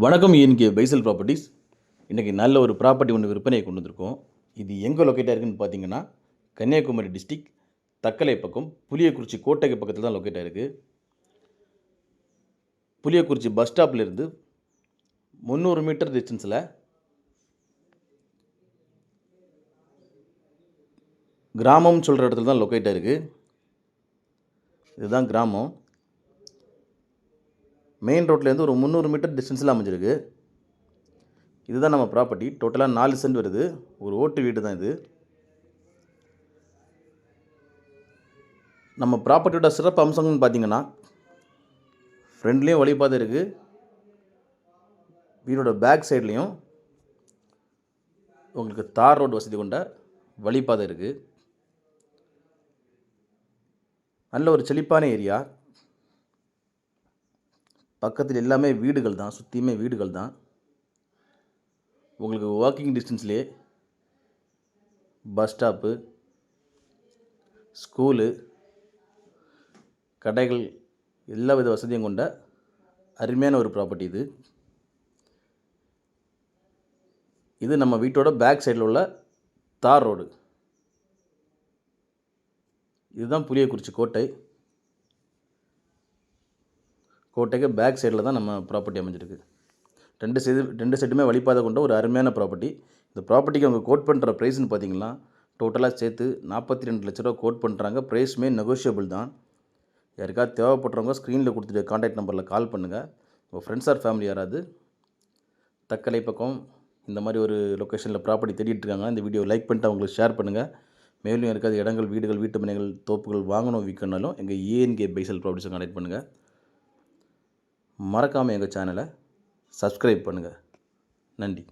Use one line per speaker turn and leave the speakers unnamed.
வணக்கம் ENK பைசல் properties. இன்றைக்கி நல்ல ஒரு ப்ராப்பர்ட்டி ஒன்று விற்பனையை கொண்டு வந்திருக்கோம். இது எங்கே லொக்கேட்டாக இருக்குதுன்னு பார்த்தீங்கன்னா, கன்னியாகுமரி டிஸ்ட்ரிக் தக்கலை பக்கம் புளியக்குறிச்சி கோட்டைக்கு பக்கத்தில் தான் லொக்கேட்டாக இருக்குது. புளியக்குறிச்சி பஸ் ஸ்டாப்லேருந்து 300 மீட்டர் டிஸ்டன்ஸில் கிராமம்னு சொல்கிற இடத்துல தான் லொக்கேட்டாக இருக்குது. இதுதான் கிராமம். மெயின் ரோட்லேருந்து ஒரு 300 மீட்டர் டிஸ்டன்ஸில் அமைஞ்சிருக்கு. இதுதான் நம்ம ப்ராப்பர்ட்டி. டோட்டலாக 4 சென்ட் வருது. ஒரு ஓட்டு வீடு தான் இது. நம்ம ப்ராப்பர்ட்டியோட சிறப்பு அம்சங்கள்னு பார்த்தீங்கன்னா, ஃப்ரெண்ட்லேயும் வழிபாதை இருக்குது. வீடோட பேக் சைட்லேயும் உங்களுக்கு தார் ரோடு வசதி கொண்ட வழிபாதை இருக்குது. நல்ல ஒரு செழிப்பான ஏரியா. பக்கத்தில் எல்லாமே வீடுகள் தான், சுற்றியுமே வீடுகள் தான். உங்களுக்கு வாக்கிங் டிஸ்டன்ஸ்லேயே பஸ் ஸ்டாப்பு, ஸ்கூலு, கடைகள் எல்லா வித வசதியும் கொண்ட அருமையான ஒரு ப்ராப்பர்ட்டி இது. இது நம்ம வீட்டோட பேக் சைடில் உள்ள தார் ரோடு. இதுதான் புளியக்குறிச்சி கோட்டை. கோட்டைக்கு பேக் சைடில் தான் நம்ம ப்ராப்பர்ட்டி அமைஞ்சிருக்கு. ரெண்டு சைடுமே வழிபாதை கொண்ட ஒரு அருமையான ப்ராப்பர்ட்டி. இந்த ப்ராப்பர்ட்டிக்கு அவங்க கோட் பண்ணுற ப்ரைஸ்னு பார்த்தீங்கன்னா, டோட்டலாக சேர்த்து 42 லட்ச ரூபா கோட் பண்ணுறாங்க. ப்ரைஸுமே நெகோஷியபிள் தான். யாருக்காவது தேவைப்படுறவங்க ஸ்க்ரீனில் கொடுத்துட்டு கான்டாக்ட் நம்பரில் கால் பண்ணுங்கள். உங்கள் ஃப்ரெண்ட்ஸ் ஆர் ஃபேமிலி யாராவது தக்கலை பக்கம் இந்த மாதிரி ஒரு லொக்கேஷனில் ப்ராப்பர்ட்டி தேடிட்டு இருக்காங்க, இந்த வீடியோ லைக் பண்ணிட்டு அவங்களுக்கு ஷேர் பண்ணுங்கள். மேலும் யாருக்காவது இடங்கள், வீடுகள், வீட்டு மனைகள், தோப்புகள் வாங்கணும் விற்கணும்னாலும் எங்கள் ENK பைசல் ப்ராப்பர்ட்டிஸை கான்டாக்ட் பண்ணுங்கள். மறக்காமல் எங்கள் சேனலை சப்ஸ்கிரைப் பண்ணுங்கள். நன்றி.